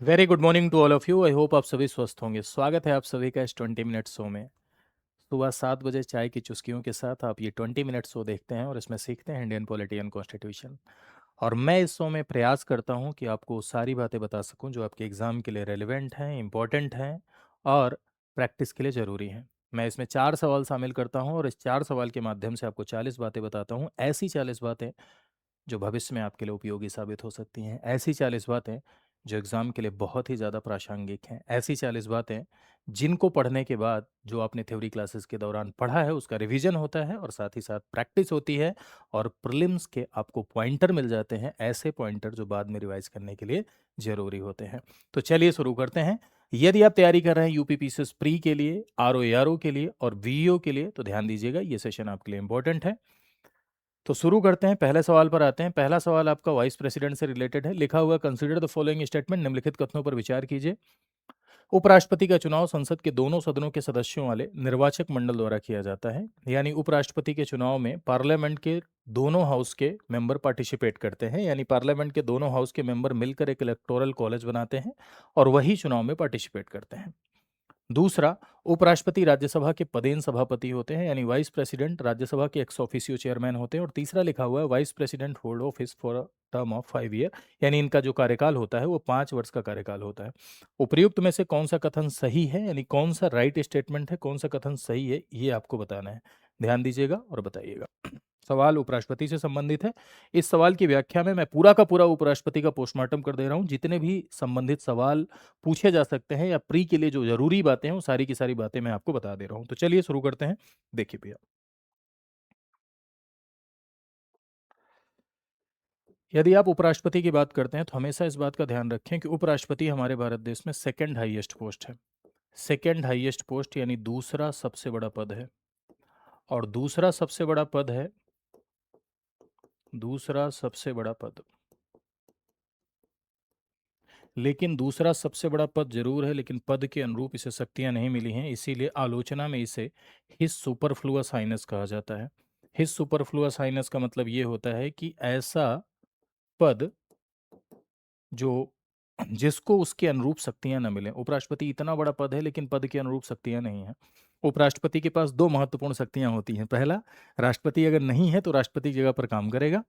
Very good morning to all of you. I hope आप सभी स्वस्थ होंगे। स्वागत है आप सभी का इस 20 मिनट शो में। सुबह 7 बजे चाय की चुस्कियों के साथ आप ये 20 मिनट शो देखते हैं और इसमें सीखते हैं इंडियन पॉलिटी एंड कॉन्स्टिट्यूशन। और मैं इस शो में प्रयास करता हूँ कि आपको सारी बातें बता सकूँ जो आपके एग्ज़ाम के लिए रेलिवेंट हैं, इम्पॉर्टेंट हैं और प्रैक्टिस के लिए ज़रूरी हैं। मैं इसमें 4 सवाल शामिल करता हूँ और इस 4 सवाल के माध्यम से आपको 40 बातें बताता हूँ। ऐसी 40 बातें जो भविष्य में आपके लिए उपयोगी साबित हो सकती हैं। ऐसी 40 बातें जो एग्ज़ाम के लिए बहुत ही ज़्यादा प्रासंगिक हैं। ऐसी 40 बातें जिनको पढ़ने के बाद जो आपने थ्योरी क्लासेस के दौरान पढ़ा है उसका रिवीजन होता है और साथ ही साथ प्रैक्टिस होती है और प्रीलिम्स के आपको पॉइंटर मिल जाते हैं, ऐसे पॉइंटर जो बाद में रिवाइज करने के लिए ज़रूरी होते हैं। तो चलिए शुरू करते हैं। यदि आप तैयारी कर रहे हैं यूपीपीसीएस प्री के लिए, आरओ के लिए और वीईओ के लिए तो ध्यान दीजिएगा, ये सेशन आपके लिए इंपॉर्टेंट है। तो शुरू करते हैं, पहले सवाल पर आते हैं। पहला सवाल आपका वाइस प्रेसिडेंट से रिलेटेड है। लिखा हुआ कंसीडर द फॉलोइंग स्टेटमेंट, निम्नलिखित कथनों पर विचार कीजिए। उपराष्ट्रपति का चुनाव संसद के दोनों सदनों के सदस्यों वाले निर्वाचक मंडल द्वारा किया जाता है। यानी उपराष्ट्रपति के चुनाव में पार्लियामेंट के दोनों हाउस के मेंबर पार्टिसिपेट करते हैं, यानी पार्लियामेंट के दोनों हाउस के मेंबर मिलकर एक इलेक्टोरल कॉलेज बनाते हैं और वही चुनाव में पार्टिसिपेट करते हैं। दूसरा, उपराष्ट्रपति राज्यसभा के पदेन सभापति होते हैं, यानी वाइस प्रेसिडेंट राज्यसभा के एक्स ऑफिशियो चेयरमैन होते हैं। और तीसरा लिखा हुआ है vice president hold office for a term of 5 year, यानी इनका जो कार्यकाल होता है वो 5 वर्ष का कार्यकाल होता है। उपर्युक्त में से कौन सा कथन सही है, यानी कौन सा राइट स्टेटमेंट है, कौन सा कथन सही है, ये आपको बताना है। ध्यान दीजिएगा और बताइएगा। सवाल उपराष्ट्रपति से संबंधित है। इस सवाल की व्याख्या में मैं पूरा का पूरा उपराष्ट्रपति का पोस्टमार्टम कर दे रहा हूं। जितने भी संबंधित सवाल पूछे जा सकते हैं या प्री के लिए जो जरूरी बातें हैं वो सारी की सारी बातें मैं आपको बता दे रहा हूं। तो चलिए शुरू करते हैं। देखिए भैया, यदि आप उपराष्ट्रपति की बात करते हैं तो हमेशा इस बात का ध्यान रखें कि उपराष्ट्रपति हमारे भारत देश में सेकंड हाईएस्ट पोस्ट है। सेकंड हाईएस्ट पोस्ट यानी दूसरा सबसे बड़ा पद है। और दूसरा सबसे बड़ा पद है, दूसरा सबसे बड़ा पद। लेकिन दूसरा सबसे बड़ा पद जरूर है, लेकिन पद के अनुरूप इसे शक्तियां नहीं मिली हैं, इसीलिए आलोचना में इसे हिज सुपरफ्लुअस हाइनेस कहा जाता है। हिज सुपरफ्लुअस हाइनेस का मतलब ये होता है कि ऐसा पद जो जिसको उसके अनुरूप शक्तियां न मिले। उपराष्ट्रपति इतना बड़ा पद है लेकिन पद के अनुरूप शक्तियां नहीं हैं। उपराष्ट्रपति के पास दो महत्वपूर्ण शक्तियां होती हैं। पहला, राष्ट्रपति अगर नहीं है तो राष्ट्रपति की जगह पर काम करेगा।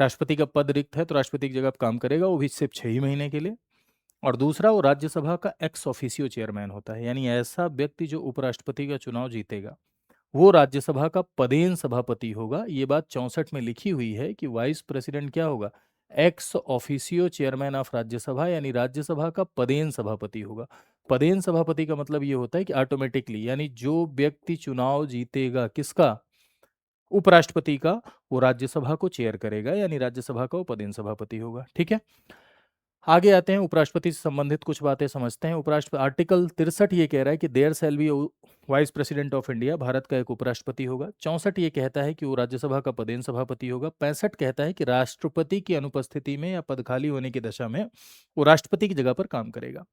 राष्ट्रपति का पद रिक्त है तो राष्ट्रपति की जगह पर काम करेगा, वो भी सिर्फ 6 ही महीने के लिए। और दूसरा, वो राज्यसभा का एक्स ऑफिशियो चेयरमैन होता है, यानी ऐसा व्यक्ति जो उपराष्ट्रपति का चुनाव जीतेगा वो राज्यसभा का पदेन सभापति होगा। ये बात 64 में लिखी हुई है कि वाइस प्रेसिडेंट क्या होगा, ex officio chairman of Rajya Sabha, यानी राज्यसभा का पदेन सभापति होगा। पदेन सभापति का मतलब ये होता है कि ऑटोमेटिकली, यानी जो व्यक्ति चुनाव जीतेगा किसका, उपराष्ट्रपति का, वो राज्यसभा को चेयर करेगा, यानी राज्यसभा का वो पदेन सभापति होगा। ठीक है, आगे आते हैं, उपराष्ट्रपति से संबंधित कुछ बातें समझते हैं। उपराष्ट्रपति आर्टिकल 63 ये कह रहा है कि there shall be vice president of India, Bharat का एक उपराष्ट्रपति होगा। 64 ये कहता है कि वो राज्यसभा का पदेन सभापति होगा। 65 कहता है कि राष्ट्रपति की अनुपस्थिति में या पद खाली होने की दशा में वो राष्ट्रपति की जगह पर काम करेगा।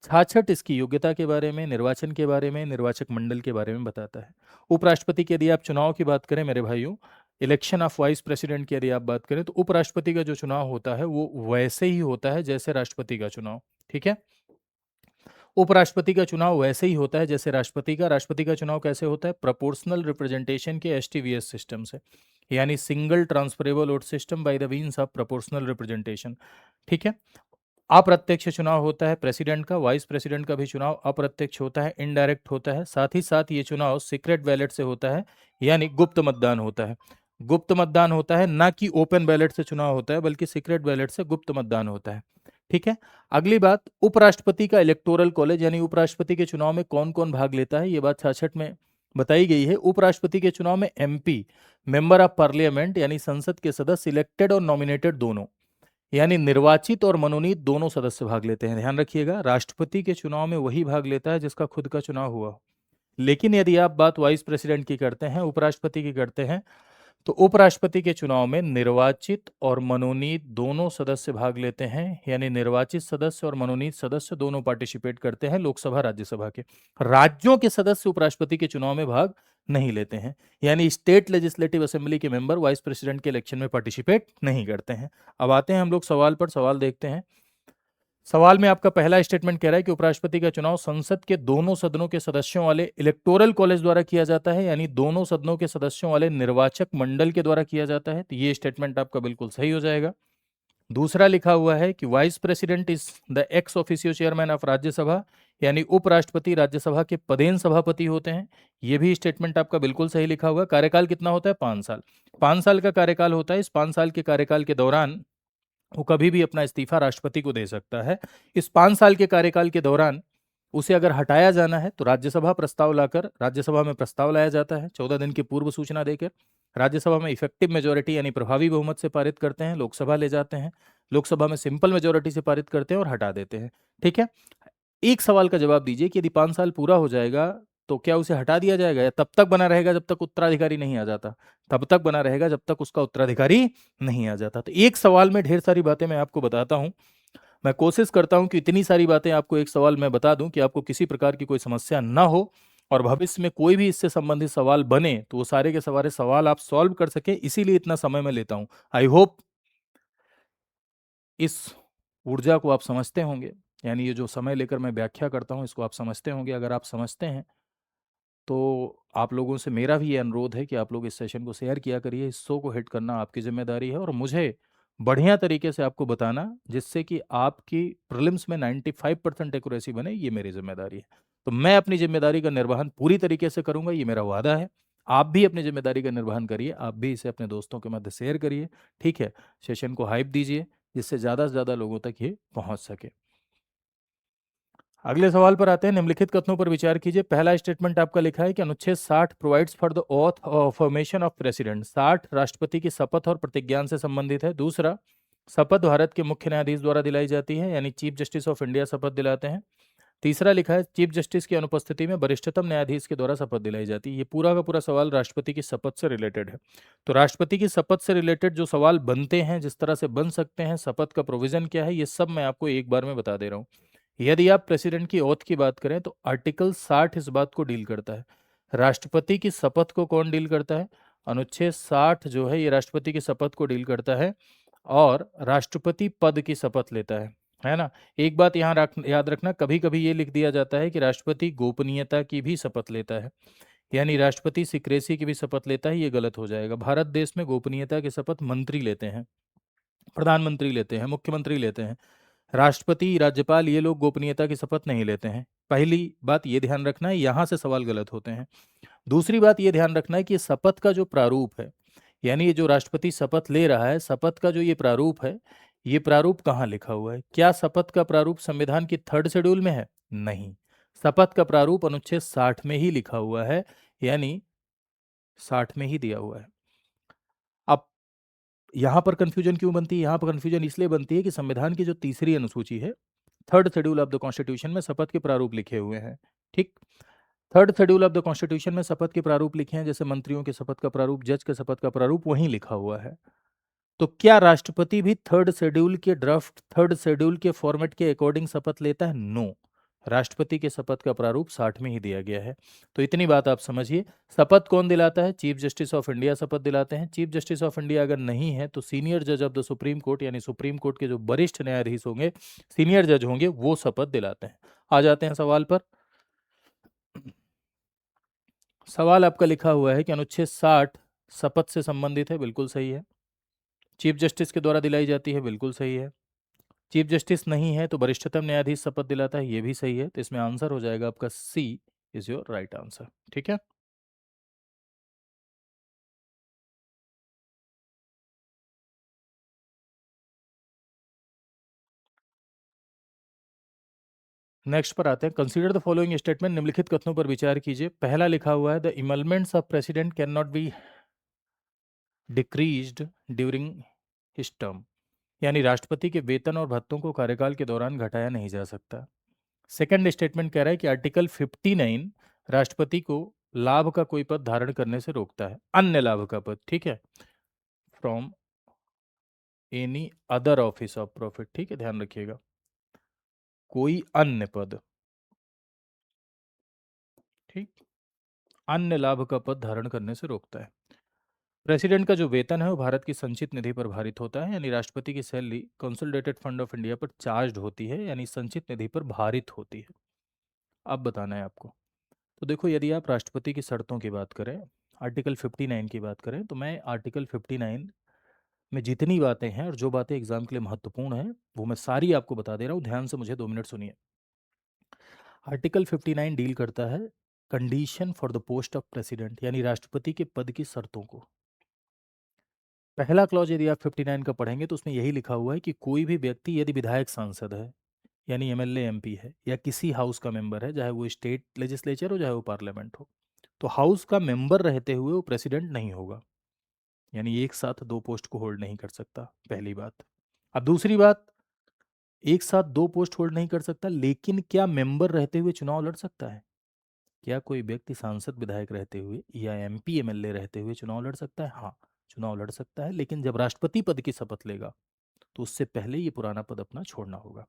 66 इसकी योग्यता के बारे में, निर्वाचन के बारे में, निर्वाचक मंडल के बारे में बताता है। उपराष्ट्रपति की यदि आप चुनाव की बात करें मेरे भाइयों, इलेक्शन ऑफ वाइस प्रेसिडेंट की यदि आप बात करें तो उपराष्ट्रपति का जो चुनाव होता है वो वैसे ही होता है जैसे राष्ट्रपति का चुनाव। ठीक है, उपराष्ट्रपति का चुनाव वैसे ही होता है जैसे राष्ट्रपति का। राष्ट्रपति का चुनाव कैसे होता है, प्रोपोर्शनल रिप्रेजेंटेशन के एसटीवीएस सिस्टम से, यानी single transferable vote system by the means of proportional representation. ठीक है, अप्रत्यक्ष चुनाव होता है प्रेसिडेंट का। वाइस प्रेसिडेंट का भी चुनाव अप्रत्यक्ष होता है, इनडायरेक्ट होता है। साथ ही साथ ये चुनाव सीक्रेट बैलेट से होता है, यानी गुप्त मतदान होता है। गुप्त मतदान होता है, ना कि ओपन बैलेट से चुनाव होता है, बल्कि सीक्रेट बैलेट से गुप्त मतदान होता है। ठीक है, अगली बात, उपराष्ट्रपति का इलेक्टोरल कॉलेज, यानी उपराष्ट्रपति के चुनाव में कौन कौन भाग लेता है, ये बात 66 में बताई गई है। उपराष्ट्रपति के चुनाव में एमपी, मेंबर ऑफ पार्लियामेंट, यानी संसद के सदस्य, इलेक्टेड और नॉमिनेटेड दोनों, यानी निर्वाचित और मनोनीत दोनों सदस्य भाग लेते हैं। ध्यान रखिएगा, राष्ट्रपति के चुनाव में वही भाग लेता है जिसका खुद का चुनाव हुआ हो। लेकिन यदि आप बात वाइस प्रेसिडेंट की करते हैं, उपराष्ट्रपति की करते हैं, तो उपराष्ट्रपति के चुनाव में निर्वाचित और मनोनीत दोनों सदस्य भाग लेते हैं, यानी निर्वाचित सदस्य और मनोनीत सदस्य दोनों पार्टिसिपेट करते हैं, लोकसभा राज्यसभा के। राज्यों के सदस्य उपराष्ट्रपति के चुनाव में भाग नहीं लेते हैं, यानी स्टेट लेजिस्लेटिव असेंबली के मेंबर वाइस प्रेसिडेंट के इलेक्शन में पार्टिसिपेट नहीं करते हैं। अब आते हैं हम लोग सवाल पर, सवाल देखते हैं। सवाल में आपका पहला स्टेटमेंट कह रहा है कि उपराष्ट्रपति का चुनाव संसद के दोनों सदनों के सदस्यों वाले इलेक्टोरल कॉलेज द्वारा किया जाता है, यानी दोनों सदनों के सदस्यों वाले निर्वाचक मंडल के द्वारा किया जाता है। तो ये स्टेटमेंट आपका बिल्कुल सही हो जाएगा। दूसरा लिखा हुआ है कि vice president is the ex officio chairman of Rajya Sabha, यानी उपराष्ट्रपति राज्यसभा के पदेन सभापति होते हैं। ये भी स्टेटमेंट आपका बिल्कुल सही लिखा हुआ है। कार्यकाल कितना होता है? 5 साल। 5 साल का कार्यकाल होता है। इस 5 साल के कार्यकाल के दौरान वो कभी भी अपना इस्तीफा राष्ट्रपति को दे सकता है। इस 5 साल के कार्यकाल के दौरान उसे अगर हटाया जाना है तो राज्यसभा प्रस्ताव लाकर राज्यसभा में प्रस्ताव लाया जाता है 14 दिन की पूर्व सूचना देकर। राज्यसभा में इफेक्टिव मेजोरिटी यानी प्रभावी बहुमत से पारित करते हैं, लोकसभा ले जाते हैं, लोकसभा में सिंपल मेजोरिटी से पारित करते हैं और हटा देते हैं। ठीक है। एक सवाल का जवाब दीजिए कि यदि 5 साल पूरा हो जाएगा तो क्या उसे हटा दिया जाएगा या तब तक बना रहेगा जब तक उत्तराधिकारी नहीं आ जाता? तब तक बना रहेगा जब तक उसका उत्तराधिकारी नहीं आ जाता। तो एक सवाल में ढेर सारी बातें मैं आपको बताता हूं। मैं कोशिश करता हूं कि इतनी सारी बातें आपको एक सवाल में बता दूं कि आपको किसी प्रकार की कोई समस्या ना हो, और भविष्य में कोई भी इससे संबंधित सवाल बने तो वो सारे के सारे सवाल आप सॉल्व कर सके, इसीलिए इतना समय मैं लेता हूं। आई होप इस ऊर्जा को आप समझते होंगे, यानी ये जो समय लेकर मैं व्याख्या करता हूँ इसको आप समझते होंगे। अगर आप समझते हैं तो आप लोगों से मेरा भी ये अनुरोध है कि आप लोग इस सेशन को शेयर किया करिए। इस शो को हिट करना आपकी जिम्मेदारी है और मुझे बढ़िया तरीके से आपको बताना, जिससे कि आपकी प्रीलिम्स में 95% एक्यूरेसी बने, ये मेरी जिम्मेदारी है। तो मैं अपनी जिम्मेदारी का निर्वहन पूरी तरीके से करूंगा, ये मेरा वादा है। आप भी अपनी जिम्मेदारी का निर्वहन करिए, आप भी इसे अपने दोस्तों के मध्य शेयर करिए। ठीक है। सेशन को हाइप दीजिए जिससे ज़्यादा से ज़्यादा लोगों तक ये पहुंच सके। अगले सवाल पर आते हैं। निम्नलिखित कथनों पर विचार कीजिए। पहला स्टेटमेंट आपका लिखा है कि अनुच्छेद 60 provides for the auth formation of president. 60 राष्ट्रपति की शपथ और प्रतिज्ञान से संबंधित है। दूसरा, शपथ भारत के मुख्य न्यायाधीश द्वारा दिलाई जाती है, यानी चीफ जस्टिस ऑफ इंडिया शपथ दिलाते हैं। तीसरा लिखा है चीफ जस्टिस की अनुपस्थिति में वरिष्ठतम न्यायाधीश के द्वारा शपथ दिलाई जाती है। ये पूरा का पूरा सवाल राष्ट्रपति की शपथ से रिलेटेड है। तो राष्ट्रपति की शपथ से रिलेटेड जो सवाल बनते हैं, जिस तरह से बन सकते हैं, शपथ का प्रोविजन क्या है, ये सब मैं आपको एक बार में बता दे रहा हूँ। यदि आप प्रेसिडेंट की ओथ की बात करें तो आर्टिकल 60 इस बात को डील करता है। राष्ट्रपति की शपथ को कौन डील करता है? अनुच्छेद 60 जो है ये राष्ट्रपति की शपथ को डील करता है और राष्ट्रपति पद की शपथ लेता है ना। एक बात यहाँ याद रखना, कभी कभी ये लिख दिया जाता है कि राष्ट्रपति गोपनीयता की भी शपथ लेता है, यानी राष्ट्रपति सिक्रेसी की भी शपथ लेता है। ये गलत हो जाएगा। भारत देश में गोपनीयता की शपथ मंत्री लेते हैं, प्रधानमंत्री लेते हैं, मुख्यमंत्री लेते हैं। राष्ट्रपति, राज्यपाल, ये लोग गोपनीयता की शपथ नहीं लेते हैं। पहली बात ये ध्यान रखना है, यहाँ से सवाल गलत होते हैं। दूसरी बात ये ध्यान रखना है कि शपथ का जो प्रारूप है, यानी ये जो राष्ट्रपति शपथ ले रहा है, शपथ का जो ये प्रारूप है, ये प्रारूप कहाँ लिखा हुआ है? क्या शपथ का प्रारूप संविधान की 3rd शेड्यूल में है? नहीं। शपथ का प्रारूप अनुच्छेद 60 में ही लिखा हुआ है, यानी 60 में ही दिया हुआ है। अब यहाँ पर कंफ्यूजन क्यों बनती है? यहाँ पर कंफ्यूजन इसलिए बनती है कि संविधान की जो तीसरी अनुसूची है, 3rd schedule of the constitution में शपथ के प्रारूप लिखे हुए हैं। ठीक। 3rd schedule of the constitution में शपथ के प्रारूप लिखे हैं, जैसे मंत्रियों के शपथ का प्रारूप, जज के शपथ का प्रारूप वहीं लिखा हुआ है। तो क्या राष्ट्रपति भी 3rd शेड्यूल के ड्राफ्ट 3rd शेड्यूल के फॉर्मेट के अकॉर्डिंग शपथ लेता है? नो। राष्ट्रपति के शपथ का प्रारूप 60 में ही दिया गया है। तो इतनी बात आप समझिए। शपथ कौन दिलाता है? चीफ जस्टिस ऑफ इंडिया शपथ दिलाते हैं। चीफ जस्टिस ऑफ इंडिया अगर नहीं है तो सीनियर जज ऑफ द सुप्रीम कोर्ट, यानी सुप्रीम कोर्ट के जो वरिष्ठ न्यायाधीश होंगे, सीनियर जज होंगे, वो शपथ दिलाते हैं। आ जाते हैं सवाल पर। सवाल आपका लिखा हुआ है कि अनुच्छेद 60 शपथ से संबंधित है, बिल्कुल सही है। चीफ जस्टिस के द्वारा दिलाई जाती है, बिल्कुल सही है। चीफ जस्टिस नहीं है तो वरिष्ठतम न्यायाधीश शपथ दिलाता है, ये भी सही है। तो इसमें आंसर हो जाएगा आपका C is your right answer. ठीक है। नेक्स्ट पर आते हैं। Consider the following statement. निम्नलिखित कथनों पर विचार कीजिए। पहला लिखा हुआ है the emoluments of president can not be decreased during his term, यानी राष्ट्रपति के वेतन और भत्तों को कार्यकाल के दौरान घटाया नहीं जा सकता। सेकंड स्टेटमेंट कह रहा है कि आर्टिकल 59 राष्ट्रपति को लाभ का कोई पद धारण करने से रोकता है, अन्य लाभ का पद। ठीक है। From any other office of profit. ठीक है, ध्यान रखिएगा, कोई अन्य पद। ठीक। अन्य लाभ का पद धारण करने से रोकता है। प्रेसिडेंट का जो वेतन है वो भारत की संचित निधि पर भारित होता है, यानी राष्ट्रपति की salary consolidated fund of India पर चार्ज होती है, यानी संचित निधि पर भारित होती है। अब बताना है आपको। तो देखो, यदि आप राष्ट्रपति की शर्तों की बात करें, आर्टिकल 59 की बात करें, तो मैं आर्टिकल 59 में जितनी बातें हैं और जो बातें एग्जाम के लिए महत्वपूर्ण हैं वो मैं सारी आपको बता दे रहा हूँ। ध्यान से मुझे 2 मिनट सुनिए। आर्टिकल 59 डील करता है condition for the post of president, यानी राष्ट्रपति के पद की शर्तों को। पहला क्लॉज यदि आप 59 का पढ़ेंगे तो उसमें यही लिखा हुआ है कि कोई भी व्यक्ति यदि विधायक सांसद है, यानी एमएलए एमपी है, या किसी हाउस का मेंबर है, चाहे वो स्टेट लेजिस्लेचर हो चाहे वो पार्लियामेंट हो, तो हाउस का मेंबर रहते हुए वो प्रेसिडेंट नहीं होगा, यानी एक साथ दो पोस्ट को होल्ड नहीं कर सकता, पहली बात। अब दूसरी बात, एक साथ दो पोस्ट होल्ड नहीं कर सकता, लेकिन क्या मेंबर रहते हुए चुनाव लड़ सकता है? क्या कोई व्यक्ति सांसद विधायक रहते हुए या एमपी एमएलए रहते हुए चुनाव लड़ सकता है? हाँ, चुनाव लड़ सकता है, लेकिन जब राष्ट्रपति पद की शपथ लेगा तो उससे पहले ये पुराना पद अपना छोड़ना होगा।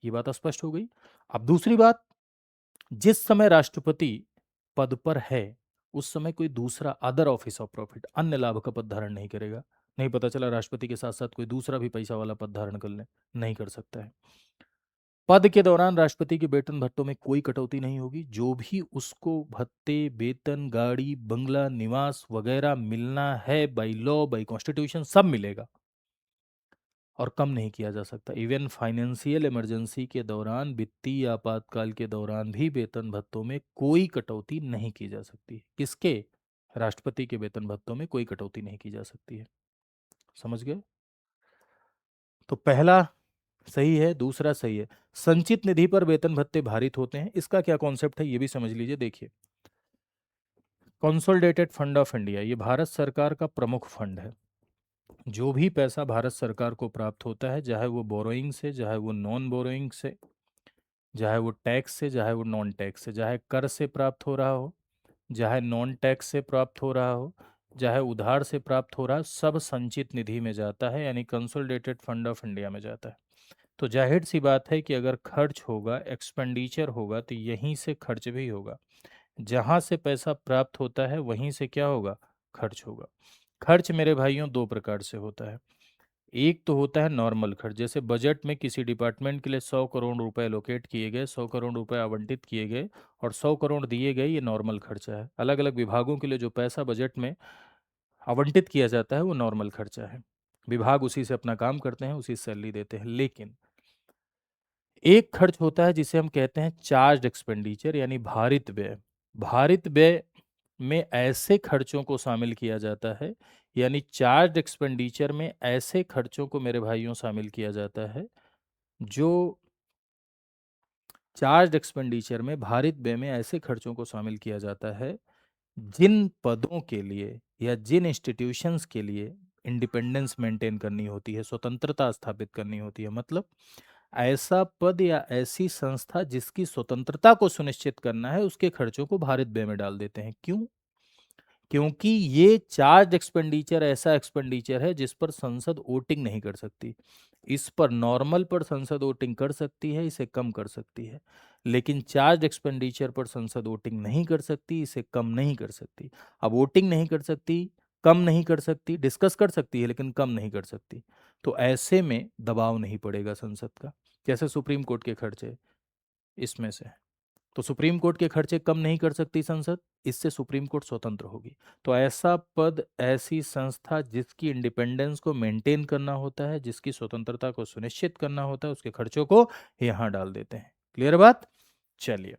ये बात स्पष्ट हो गई। अब दूसरी बात, जिस समय राष्ट्रपति पद पर है उस समय कोई दूसरा अदर ऑफिस ऑफ प्रॉफिट, अन्य लाभ का पद धारण नहीं करेगा। नहीं पता चला राष्ट्रपति के साथ साथ कोई दूसरा भी पैसा वाला पद धारण कर ले, नहीं कर सकता है। पद के दौरान राष्ट्रपति के वेतन भत्तों में कोई कटौती नहीं होगी। जो भी उसको भत्ते, वेतन, गाड़ी, बंगला, निवास वगैरह मिलना है बाई लॉ, बाई कॉन्स्टिट्यूशन, सब मिलेगा और कम नहीं किया जा सकता। इवन फाइनेंशियल इमरजेंसी के दौरान, वित्तीय आपातकाल के दौरान भी वेतन भत्तों में कोई कटौती नहीं की जा सकती। किसके? राष्ट्रपति के वेतन भत्तों में कोई कटौती नहीं की जा सकती है। समझ गए? तो पहला सही है, दूसरा सही है। संचित निधि पर वेतन भत्ते भारित होते हैं, इसका क्या कॉन्सेप्ट है ये भी समझ लीजिए। देखिए, कंसोलिडेटेड फंड ऑफ इंडिया ये भारत सरकार का प्रमुख फंड है। जो भी पैसा भारत सरकार को प्राप्त होता है, चाहे वो बोरोइंग से, चाहे वो नॉन बोरोइंग से, चाहे वो टैक्स से, चाहे वो नॉन टैक्स से, चाहे कर से प्राप्त हो रहा हो, चाहे नॉन टैक्स से प्राप्त हो रहा हो, चाहे उधार से प्राप्त हो रहा हो, सब संचित निधि में जाता है, यानी कंसोलिडेटेड फंड ऑफ इंडिया में जाता है। तो जाहिर सी बात है कि अगर खर्च होगा, एक्सपेंडिचर होगा, तो यहीं से खर्च भी होगा। जहां से पैसा प्राप्त होता है वहीं से क्या होगा? खर्च होगा। खर्च मेरे भाइयों दो प्रकार से होता है। एक तो होता है नॉर्मल खर्च, जैसे बजट में किसी डिपार्टमेंट के लिए 100 करोड़ रुपए एलोकेट किए गए, 100 करोड़ रुपए आवंटित किए गए और 100 करोड़ दिए गए, ये नॉर्मल खर्चा है। अलग अलग विभागों के लिए जो पैसा बजट में आवंटित किया जाता है वो नॉर्मल खर्चा है। विभाग उसी से अपना काम करते हैं, उसी से सैलरी देते हैं। लेकिन एक खर्च होता है जिसे हम कहते हैं चार्ज एक्सपेंडिचर, यानी भारित व्यय। भारित व्यय में ऐसे खर्चों को शामिल किया जाता है, यानी चार्ज एक्सपेंडिचर में ऐसे खर्चों को मेरे भाइयों शामिल किया जाता है जो चार्ज एक्सपेंडिचर में, भारित व्यय में ऐसे खर्चों को शामिल किया जाता है जिन पदों के लिए या जिन इंस्टीट्यूशंस के लिए इंडिपेंडेंस मेंटेन करनी होती है, स्वतंत्रता स्थापित करनी होती है। मतलब ऐसा पद या ऐसी संस्था जिसकी स्वतंत्रता को सुनिश्चित करना है, उसके खर्चों को भारित व्यय में डाल देते हैं। क्यों? क्योंकि ये चार्ज एक्सपेंडिचर ऐसा एक्सपेंडिचर है जिस पर संसद वोटिंग नहीं कर सकती। इस पर नॉर्मल पर संसद वोटिंग कर सकती है, इसे कम कर सकती है, लेकिन चार्ज एक्सपेंडिचर पर संसद वोटिंग नहीं कर सकती, इसे कम नहीं कर सकती। अब वोटिंग नहीं कर सकती, कम नहीं कर सकती, डिस्कस कर सकती है लेकिन कम नहीं कर सकती, तो ऐसे में दबाव नहीं पड़ेगा संसद का। जैसे सुप्रीम कोर्ट के खर्चे इसमें से, तो सुप्रीम कोर्ट के खर्चे कम नहीं कर सकती संसद, इससे सुप्रीम कोर्ट स्वतंत्र होगी। तो ऐसा पद, ऐसी संस्था जिसकी इंडिपेंडेंस को मेंटेन करना होता है, जिसकी स्वतंत्रता को सुनिश्चित करना होता है, उसके खर्चों को यहां डाल देते हैं। क्लियर बात? चलिए,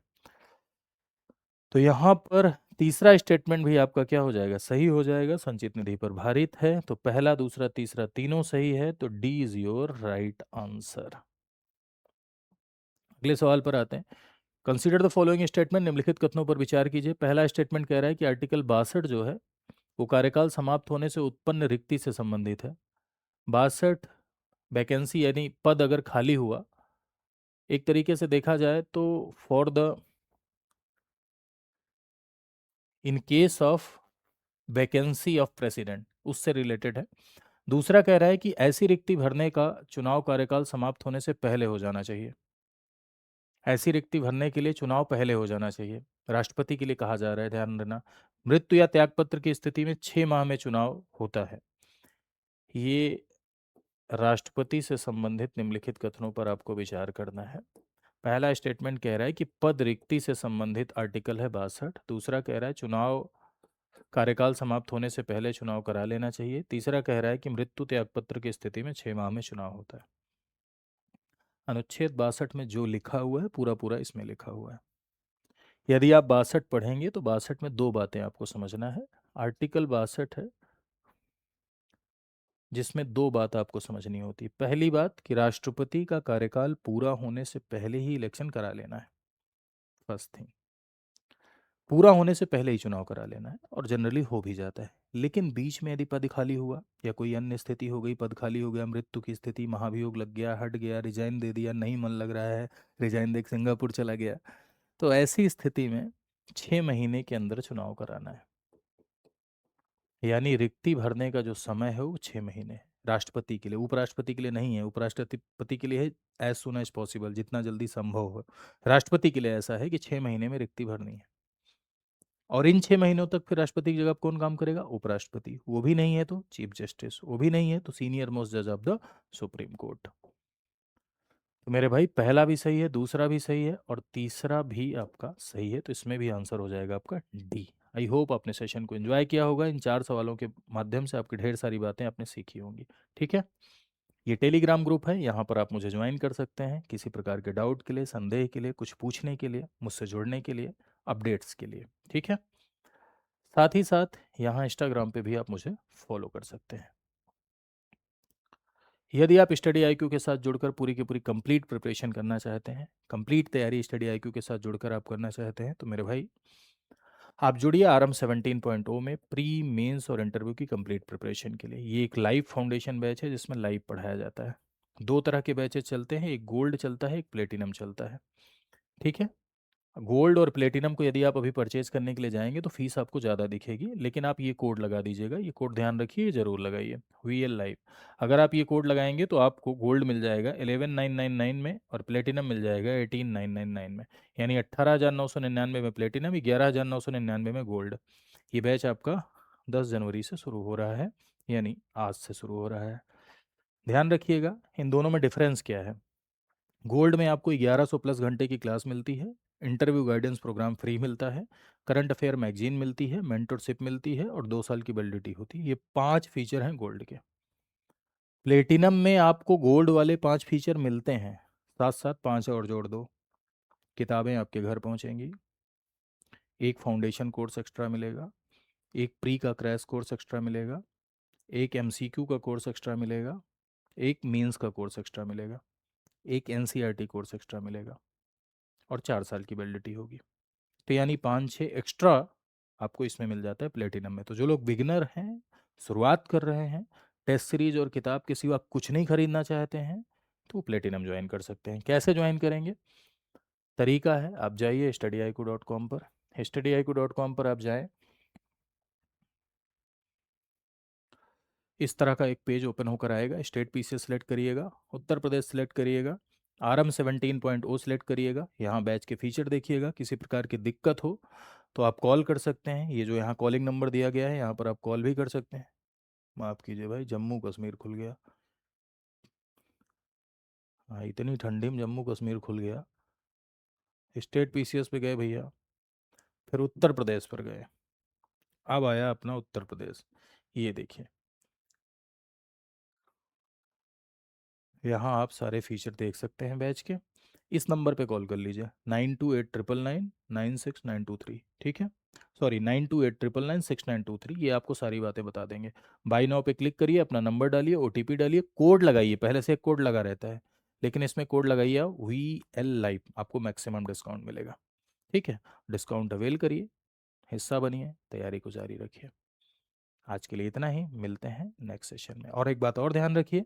तो यहां पर तीसरा स्टेटमेंट भी आपका क्या हो जाएगा? सही हो जाएगा। संचित निधि पर भारित है, तो पहला, दूसरा, तीसरा तीनों सही है, तो D is your right answer. अगले सवाल पर आते हैं। कंसीडर द फॉलोइंग स्टेटमेंट, निम्नलिखित कथनों पर विचार कीजिए। पहला स्टेटमेंट कह रहा है कि आर्टिकल 62 जो है वो कार्यकाल समाप्त होने से उत्पन्न रिक्ति से संबंधित है। 62 वैकेंसी, यानी पद अगर खाली हुआ, एक तरीके से देखा जाए तो for the, in case of vacancy of president, उससे रिलेटेड है। दूसरा कह रहा है कि ऐसी रिक्ति भरने का चुनाव कार्यकाल समाप्त होने से पहले हो जाना चाहिए। ऐसी रिक्ति भरने के लिए चुनाव पहले हो जाना चाहिए। राष्ट्रपति के लिए कहा जा रहा है, ध्यान देना। मृत्यु या त्यागपत्र की स्थिति में 6 माह में चुनाव होता है। ये राष्ट्रपति से संबंधित निम्नलिखित कथनों पर आपको विचार करना है। पहला स्टेटमेंट कह रहा है कि पद रिक्ति से संबंधित आर्टिकल है 62। दूसरा कह रहा है चुनाव कार्यकाल समाप्त होने से पहले चुनाव करा लेना चाहिए। तीसरा कह रहा है कि मृत्यु त्यागपत्र की स्थिति में 6 माह में चुनाव होता है। अनुच्छेद 62 में जो लिखा हुआ है पूरा पूरा इसमें लिखा हुआ है। यदि आप 62 पढ़ेंगे तो 62 में दो बातें आपको समझना है। आर्टिकल 62 है जिसमें दो बात आपको समझनी होती है। पहली बात कि राष्ट्रपति का कार्यकाल पूरा होने से पहले ही इलेक्शन करा लेना है। फर्स्ट थिंग, पूरा होने से पहले ही चुनाव करा लेना है और जनरली हो भी जाता है। लेकिन बीच में यदि पद खाली हुआ या कोई अन्य स्थिति हो गई, पद खाली हो गया, मृत्यु की स्थिति, महाभियोग लग गया, हट गया, रिजाइन दे दिया, नहीं मन लग रहा है, रिजाइन दे के सिंगापुर चला गया, तो ऐसी स्थिति में 6 महीने के अंदर चुनाव कराना है। यानी रिक्ति भरने का जो समय है वो 6 महीने है राष्ट्रपति के लिए। उपराष्ट्रपति के लिए नहीं है। उपराष्ट्रपति के लिए है एज सुन एज पॉसिबल, जितना जल्दी संभव हो। राष्ट्रपति के लिए ऐसा है कि 6 महीने में रिक्ति भरनी है। और इन 6 महीनों तक फिर राष्ट्रपति की जगह कौन काम करेगा? उपराष्ट्रपति। वो भी नहीं है तो चीफ जस्टिस, वो भी नहीं है तो सीनियर मोस्ट जज ऑफ द सुप्रीम कोर्ट। तो मेरे भाई पहला भी सही है, दूसरा भी सही है और तीसरा भी आपका सही है। तो इसमें भी आंसर हो जाएगा आपका डी। आई होप आपने सेशन को एंजॉय किया होगा। इन 4 सवालों के माध्यम से आपकी ढेर सारी बातें आपने सीखी होंगी। ठीक है, ये टेलीग्राम ग्रुप है, यहाँ पर आप मुझे ज्वाइन कर सकते हैं किसी प्रकार के डाउट के लिए, संदेह के लिए, कुछ पूछने के लिए, मुझसे जुड़ने के लिए, अपडेट्स के लिए। ठीक है, साथ ही साथ यहाँ इंस्टाग्राम पे भी आप मुझे फॉलो कर सकते हैं। यदि आप स्टडी आईक्यू के साथ जुड़कर पूरी की पूरी कंप्लीट प्रिपरेशन करना चाहते हैं, कंप्लीट तैयारी स्टडी आईक्यू के साथ जुड़कर आप करना चाहते हैं, तो मेरे भाई आप जुड़िए आरएम 17.0 में प्री मेंस और इंटरव्यू की कंप्लीट प्रिपरेशन के लिए। ये एक लाइव फाउंडेशन बैच है जिसमें लाइव पढ़ाया जाता है। दो तरह के बैचेस चलते हैं, एक गोल्ड चलता है, एक प्लेटिनम चलता है। ठीक है, गोल्ड और प्लेटिनम को यदि आप अभी परचेज करने के लिए जाएंगे तो फीस आपको ज़्यादा दिखेगी, लेकिन आप ये कोड लगा दीजिएगा। ये कोड ध्यान रखिए, ज़रूर लगाइए, VL लाइव। अगर आप ये कोड लगाएंगे तो आपको गोल्ड मिल जाएगा 11,999 में और प्लेटिनम मिल जाएगा 18,999 में। यानी 18,999 में प्लेटिनम, 11,999 में गोल्ड। ये बैच आपका 10 जनवरी से शुरू हो रहा है, यानी आज से शुरू हो रहा है। ध्यान रखिएगा इन दोनों में डिफरेंस क्या है। गोल्ड में आपको 1100 प्लस घंटे की क्लास मिलती है, इंटरव्यू गाइडेंस प्रोग्राम फ्री मिलता है, करंट अफेयर मैगजीन मिलती है, मेंटरशिप मिलती है और 2 साल की वैलिडिटी होती है। ये 5 फीचर हैं गोल्ड के। प्लेटिनम में आपको गोल्ड वाले 5 फीचर मिलते हैं, साथ साथ 5 और जोड़ दो। किताबें आपके घर पहुंचेंगी, एक फाउंडेशन कोर्स एक्स्ट्रा मिलेगा, एक प्री का क्रैश कोर्स एक्स्ट्रा मिलेगा, एक MCQ का कोर्स एक्स्ट्रा मिलेगा, एक मेंस का कोर्स एक्स्ट्रा मिलेगा, एक NCERT कोर्स एक्स्ट्रा मिलेगा और 4 साल की वैलिडिटी होगी। तो यानी 5-6 एक्स्ट्रा आपको इसमें मिल जाता है प्लेटिनम में। तो जो लोग बिगनर हैं, शुरुआत कर रहे हैं, टेस्ट सीरीज और किताब के सिवा कुछ नहीं खरीदना चाहते हैं, तो प्लेटिनम ज्वाइन कर सकते हैं। कैसे ज्वाइन करेंगे? तरीका है, आप जाइए studyaiku.com पर। studyaiku.com पर आप जाएं, इस तरह का एक पेज ओपन होकर आएगा। स्टेट पीसीएस सेलेक्ट करिएगा, उत्तर प्रदेश सेलेक्ट करिएगा, आरएम 17.0 सेलेक्ट करिएगा। यहाँ बैच के फीचर देखिएगा। किसी प्रकार की दिक्कत हो तो आप कॉल कर सकते हैं। ये जो यहाँ कॉलिंग नंबर दिया गया है यहाँ पर आप कॉल भी कर सकते हैं। माफ़ कीजिए भाई, जम्मू कश्मीर खुल गया। हाँ, इतनी ठंडी में जम्मू कश्मीर खुल गया। स्टेट पीसीएस पे गए भैया, फिर उत्तर प्रदेश पर गए, अब आया अपना उत्तर प्रदेश। ये देखिए, यहाँ आप सारे फीचर देख सकते हैं बैच के। इस नंबर पे कॉल कर लीजिए, 9289999693। ठीक है, सॉरी 9289996923। ये आपको सारी बातें बता देंगे। बाई नाउ पे क्लिक करिए, अपना नंबर डालिए, OTP डालिए, कोड लगाइए। पहले से एक कोड लगा रहता है, लेकिन इसमें कोड लगाइए आप VL लाइव, आपको मैक्सिमम डिस्काउंट मिलेगा। ठीक है, डिस्काउंट अवेल करिए, हिस्सा बनिए, तैयारी को जारी रखिए। आज के लिए इतना ही, मिलते हैं नेक्स्ट सेशन में। और एक बात और ध्यान रखिए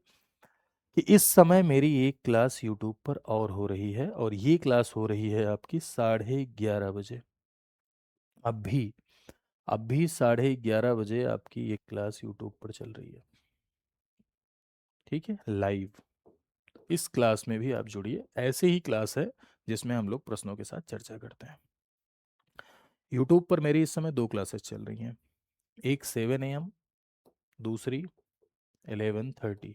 कि इस समय मेरी एक क्लास यूट्यूब पर और हो रही है, और ये क्लास हो रही है आपकी 11:30 बजे। अभी अभी 11:30 बजे आपकी एक क्लास यूट्यूब पर चल रही है। ठीक है, लाइव। इस क्लास में भी आप जुड़िए, ऐसे ही क्लास है जिसमें हम लोग प्रश्नों के साथ चर्चा करते हैं। यूट्यूब पर मेरी इस समय 2 क्लासेस चल रही हैं। एक 7 AM, दूसरी 11:30।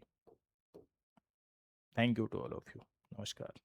Thank you to all of you. नमस्कार।